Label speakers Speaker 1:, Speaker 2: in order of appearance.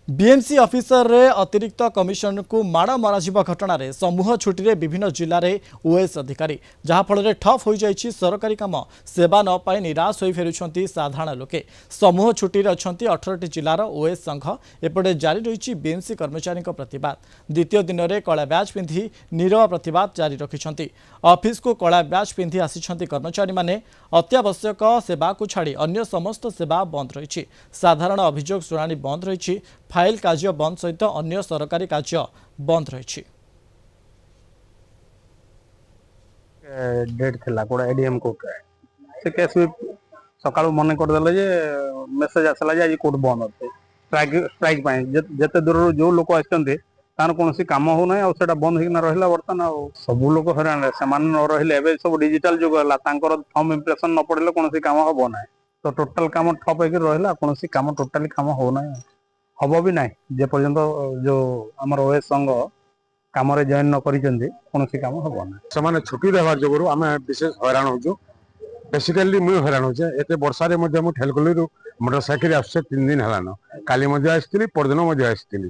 Speaker 1: BMC officer रे अतिरिक्त commission को माड़ मरा घटना रे समूह छुट्टी रे विभिन्न जिले में ओएस अधिकारी जहाँफल ठप हो जाइछि सरकारी काम सेवा न पाई निराश हो फेरुछंती साधारण लोके। समूह छुट्टी रे अछंती 18टी जिलार ओएस संघ एपटे जारी रही बीएमसी कर्मचारी प्रतिवाद। द्वितीय दिन में कला ब्याज पिंधि नीरव प्रतिवाद जारी रखिछंती। ऑफिस को कला ब्याज पिंधि आसिछंती कर्मचारी माने अत्यावश्यक सेवा को छाड़ी अन्य समस्त सेवा बंद रही। साधारण अभियोग शुणाणी बंद रही। फाइल कार्य बंद सहित अन्य सरकारी कार्य बंद रही।
Speaker 2: डेट थिला कोडा एडीएम कोर्ट रे से केस भी सकाळु मने कर देले जे मेसेज आसला जे आज कोर्ट बंद होते स्ट्राइक पाए जते दूर जो लोक आछन्ते तार कोनसी काम हो नै आ सेटा बंद हिना रहला वर्तन आ सब लोक हरान से मान न रहले एबे सब डिजिटल जुग हला तांकर थम इंप्रेशन न पड़ले कोनसी काम हो नै तो टोटल काम ठप हे रहला कोनसी काम टोटली काम हो नै हबो भी नै जे पर्यंत जो हमर ओएस संघ काम जॉइन न करिसेंती कोनसी काम हबो नै
Speaker 3: समान छुट्टी देवार जोगुरु आमे विशेष हैरान होजु। बेसिकली मुई हैरान होजे एते वर्षा रे मध्ये मु ठेलकली मोटरसाइकिल आसे 3 दिन हलानो काली मध्ये आस्थिली परदिन मध्ये आस्थिली